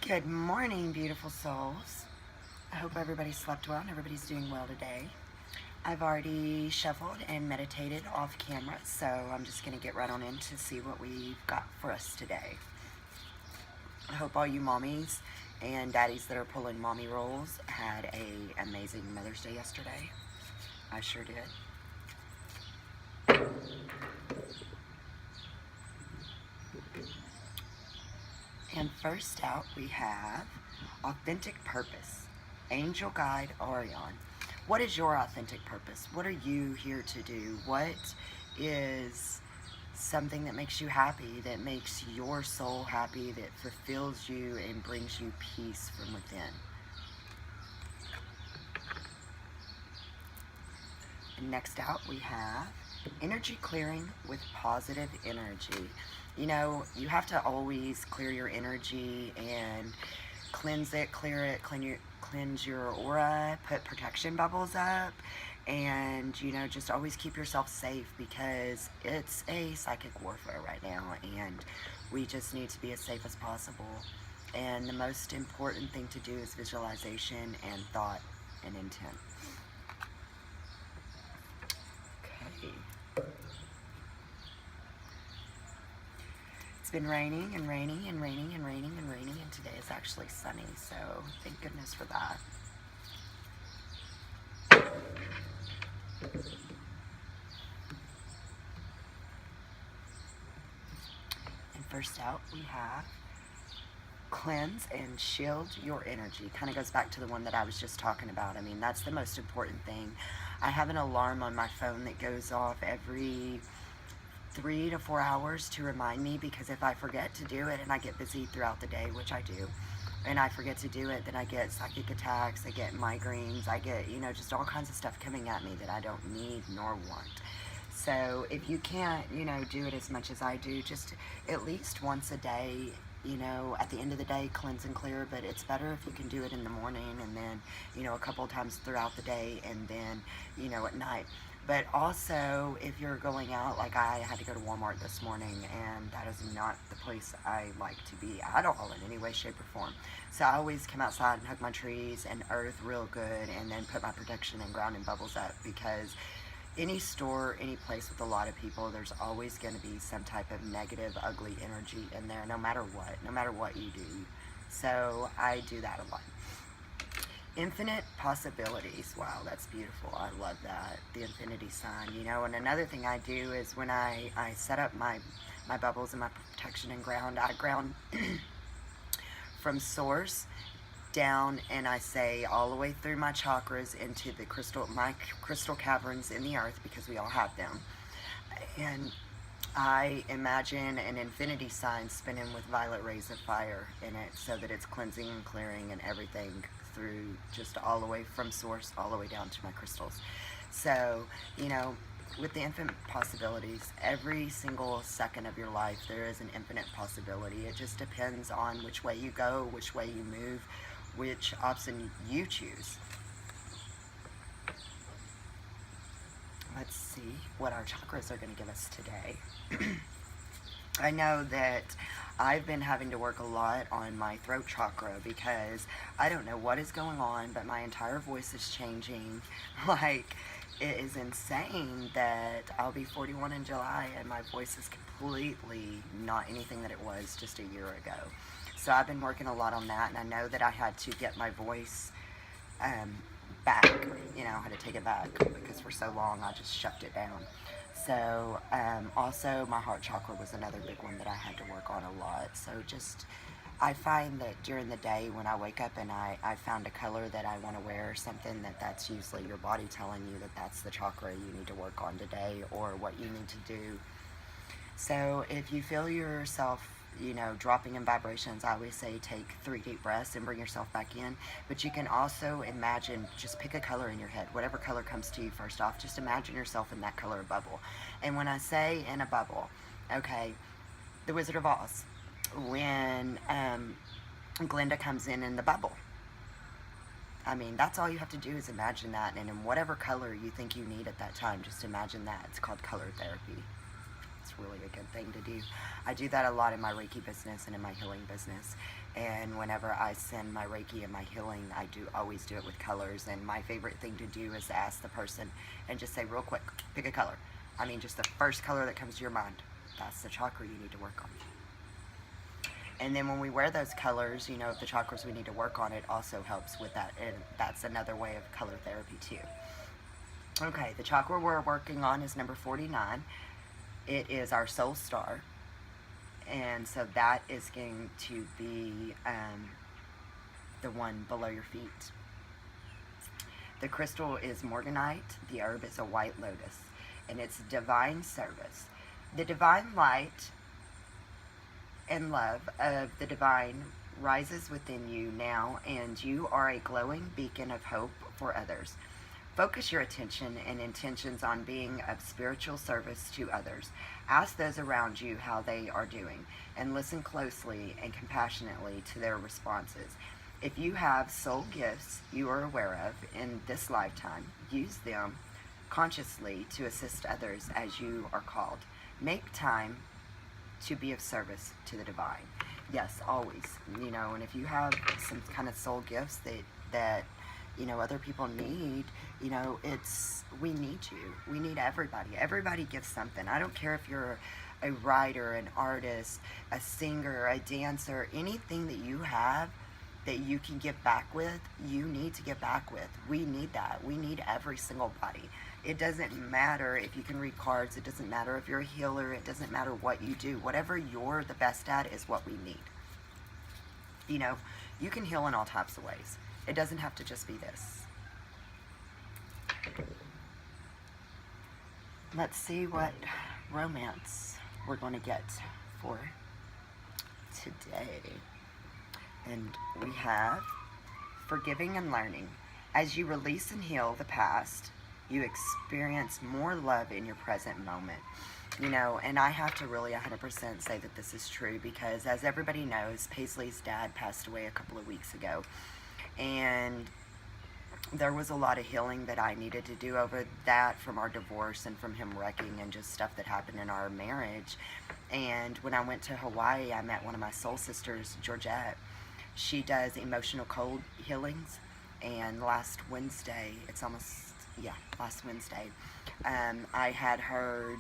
Good morning, beautiful souls. I hope everybody slept well and everybody's doing well today. I've already shuffled and meditated off camera, so I'm just going to get right on in to see what we've got for us today. I hope all you mommies and daddies that are pulling mommy roles had a amazing Mother's Day yesterday. I sure did. And first out, we have Authentic Purpose, Angel Guide Orion. What is your authentic purpose? What are you here to do? What is something that makes you happy, that makes your soul happy, that fulfills you and brings you peace from within? And next out, we have Energy Clearing with Positive Energy. You know, you have to always clear your energy and cleanse it, clear it, cleanse your aura, put protection bubbles up, and just always keep yourself safe, because it's a psychic warfare right now, and we just need to be as safe as possible. And the most important thing to do is visualization and thought and intent. Okay. It's been raining and raining and raining and raining and raining, and today is actually sunny, so thank goodness for that. And first out, we have Cleanse and Shield Your Energy. Kind of goes back to the one that I was just talking about. I mean, that's the most important thing. I have an alarm on my phone that goes off every 3 to 4 hours to remind me, because if I forget to do it and I get busy throughout the day, which I do, and I forget to do it, then I get psychic attacks, I get migraines, I get, just all kinds of stuff coming at me that I don't need nor want. So if you can't, do it as much as I do, just at least once a day, at the end of the day, cleanse and clear. But it's better if you can do it in the morning, and then, a couple of times throughout the day, and then, at night. But also, if you're going out, like I had to go to Walmart this morning, and that is not the place I like to be at all in any way, shape, or form. So I always come outside and hug my trees and earth real good, and then put my protection and grounding bubbles up, because any store, any place with a lot of people, there's always going to be some type of negative, ugly energy in there, no matter what you do. So I do that a lot. Infinite possibilities. Wow, that's beautiful. I love that. The infinity sign, And another thing I do is when I set up my bubbles and my protection and ground, I ground from source down, and I say all the way through my chakras into my crystal caverns in the earth, because we all have them. And I imagine an infinity sign spinning with violet rays of fire in it, so that it's cleansing and clearing and everything through, just all the way from source all the way down to my crystals. So, with the infinite possibilities, every single second of your life there is an infinite possibility. It just depends on which way you go, which way you move, which option you choose. Let's see what our chakras are going to give us today. I know that I've been having to work a lot on my throat chakra, because I don't know what is going on, but my entire voice is changing. Like, it is insane that I'll be 41 in July and my voice is completely not anything that it was just a year ago. So I've been working a lot on that, and I know that I had to get my voice back. I had to take it back, because for so long I just shoved it down. So also my heart chakra was another big one that I had to work on a lot. So I find that during the day when I wake up and I found a color that I want to wear, or something, that's usually your body telling you that that's the chakra you need to work on today, or what you need to do. So if you feel yourself, dropping in vibrations, I always say take 3 deep breaths and bring yourself back in. But you can also imagine, just pick a color in your head, whatever color comes to you first off. Just imagine yourself in that color bubble. And when I say in a bubble, okay, the Wizard of Oz, when Glinda comes in the bubble, I mean, that's all you have to do is imagine that, and in whatever color you think you need at that time, just imagine that. It's called color therapy. It's really a good thing to do. I do that a lot in my Reiki business and in my healing business. And whenever I send my Reiki and my healing, I do always do it with colors. And my favorite thing to do is ask the person and just say real quick, pick a color. I mean, just the first color that comes to your mind. That's the chakra you need to work on. And then when we wear those colors, you know, the chakras we need to work on, it also helps with that. And that's another way of color therapy too. Okay, the chakra we're working on is number 49. It is our soul star. And so that is going to be the one below your feet. The crystal is morganite. The herb is a white lotus. And it's divine service. The divine light and love of the divine rises within you now, and you are a glowing beacon of hope for others. Focus your attention and intentions on being of spiritual service to others. Ask those around you how they are doing, and listen closely and compassionately to their responses. If you have soul gifts you are aware of in this lifetime, use them consciously to assist others as you are called. Make time to be of service to the divine. Yes, always. You know, and if you have some kind of soul gifts that you know other people need, you know, we need you. We need everybody. Everybody gives something. I don't care if you're a writer, an artist, a singer, a dancer, anything that you have that you can give back with, you need to give back with. We need that. We need every single body. It doesn't matter if you can read cards. It doesn't matter if you're a healer. It doesn't matter what you do. Whatever you're the best at is what we need. You know, you can heal in all types of ways. It doesn't have to just be this. Let's see what romance we're going to get for today. And we have forgiving and learning. As you release and heal the past, you experience more love in your present moment. You know, and I have to really 100% say that this is true, because as everybody knows, Paisley's dad passed away a couple of weeks ago. And there was a lot of healing that I needed to do over that, from our divorce and from him wrecking and just stuff that happened in our marriage. And when I went to Hawaii, I met one of my soul sisters, Georgette. She does emotional cold healings. And last Wednesday, last Wednesday, I had her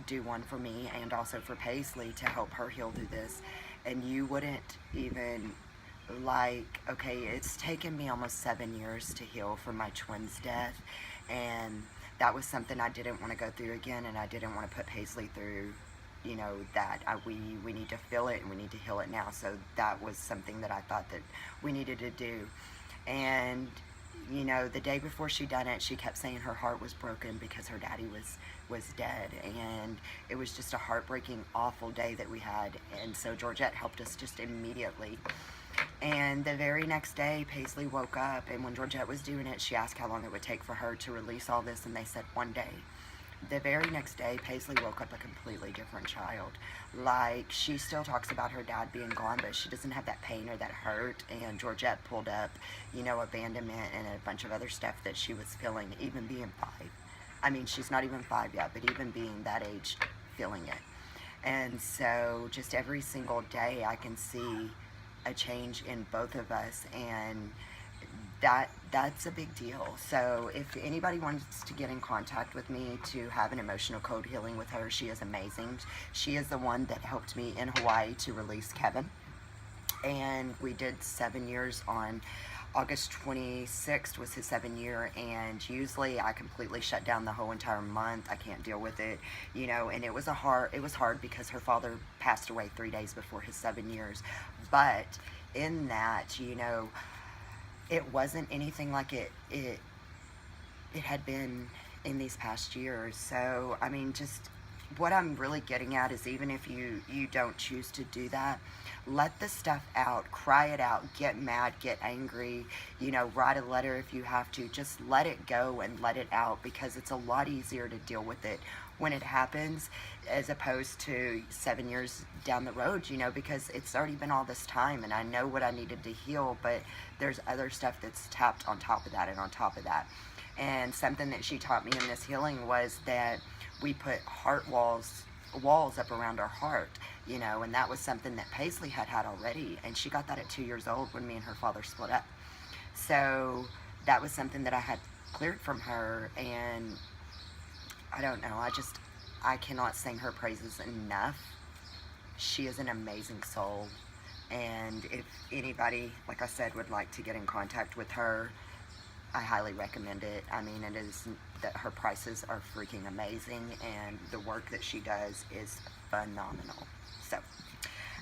do one for me and also for Paisley to help her heal through this. And you wouldn't even okay, it's taken me almost 7 years to heal from my twin's death, and that was something I didn't want to go through again, and I didn't want to put Paisley through, you know, that. We need to feel it and we need to heal it now. So that was something that I thought that we needed to do. And you know, the day before she done it, she kept saying her heart was broken because her daddy was dead, and it was just a heartbreaking, awful day that we had. And so Georgette helped us just immediately. And the very next day, Paisley woke up, and when Georgette was doing it, she asked how long it would take for her to release all this, and they said 1 day. The very next day, Paisley woke up a completely different child. Like, she still talks about her dad being gone, but she doesn't have that pain or that hurt. And Georgette pulled up, you know, abandonment and a bunch of other stuff that she was feeling, even being 5. I mean, she's not even 5 yet, but even being that age, feeling it. And so just every single day, I can see a change in both of us, and that's a big deal. So if anybody wants to get in contact with me to have an emotional code healing with her, she is amazing. She is the one that helped me in Hawaii to release Kevin, and we did 7 years on August 26th was his 7 year, and usually I completely shut down the whole entire month. I can't deal with it, you know, and it was hard because her father passed away 3 days before his 7 years. But in that, you know, it wasn't anything like it had been in these past years. So, I mean, just what I'm really getting at is, even if you don't choose to do that, let the stuff out, cry it out, get mad, get angry, you know, write a letter if you have to. Just let it go and let it out, because it's a lot easier to deal with it when it happens, as opposed to 7 years down the road, you know, because it's already been all this time, and I know what I needed to heal, but there's other stuff that's tapped on top of that and on top of that. And something that she taught me in this healing was that we put heart walls walls up around our heart, you know, and that was something that Paisley had had already, and she got that at 2 years old when me and her father split up. So that was something that I had cleared from her, and I don't know, I cannot sing her praises enough. She is an amazing soul, and if anybody, like I said, would like to get in contact with her, I highly recommend it. I mean, it is that her prices are freaking amazing, and the work that she does is phenomenal. So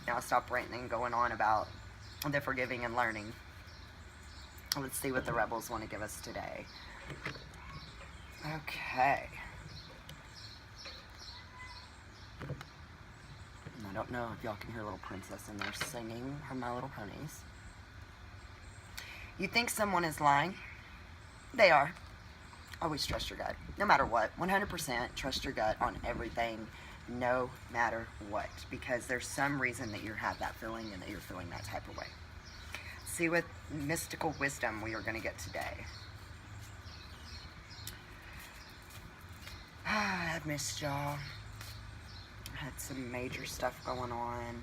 now I'll stop ranting and going on about the forgiving and learning. Let's see what the rebels want to give us today. Okay. I don't know if y'all can hear Little Princess in there singing her My Little Ponies. You think someone is lying? They are. Always trust your gut, no matter what. 100% trust your gut on everything, no matter what, because there's some reason that you have that feeling and that you're feeling that type of way. See what mystical wisdom we are going to get today. I've missed y'all. Had some major stuff going on,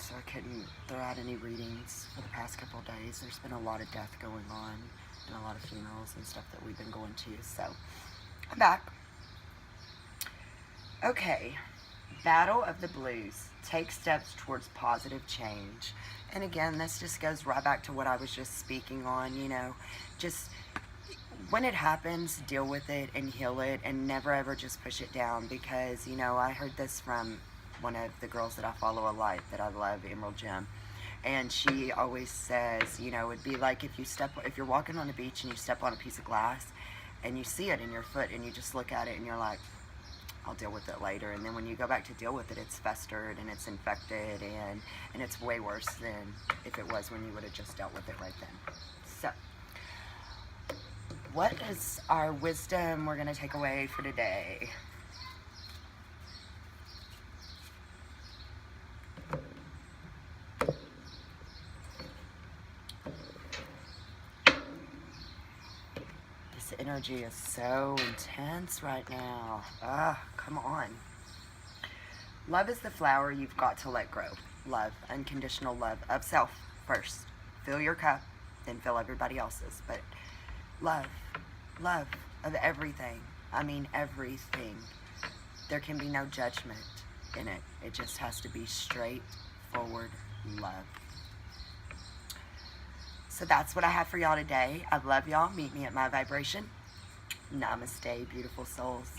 so I couldn't throw out any readings for the past couple of days. There's been a lot of death going on and a lot of funerals and stuff that we've been going to, so I'm back. Okay, Battle of the Blues. Take steps towards positive change. And again, this just goes right back to what I was just speaking on, you know, just when it happens, deal with it and heal it, and never ever just push it down, because, you know, I heard this from one of the girls that I follow a lot that I love, Emerald Gem, and she always says, you know, it'd be like if you're walking on a beach and you step on a piece of glass and you see it in your foot and you just look at it and you're like, I'll deal with it later, and then when you go back to deal with it, it's festered and it's infected, and it's way worse than if it was when you would have just dealt with it right then. So what is our wisdom we're going to take away for today? This energy is so intense right now. Come on. Love is the flower you've got to let grow. Love, unconditional love of self first. Fill your cup, then fill everybody else's. But love of everything. I mean everything. There can be no judgment in it. It just has to be straightforward love. So that's what I have for y'all today. I love y'all. Meet me at my vibration. Namaste, beautiful souls.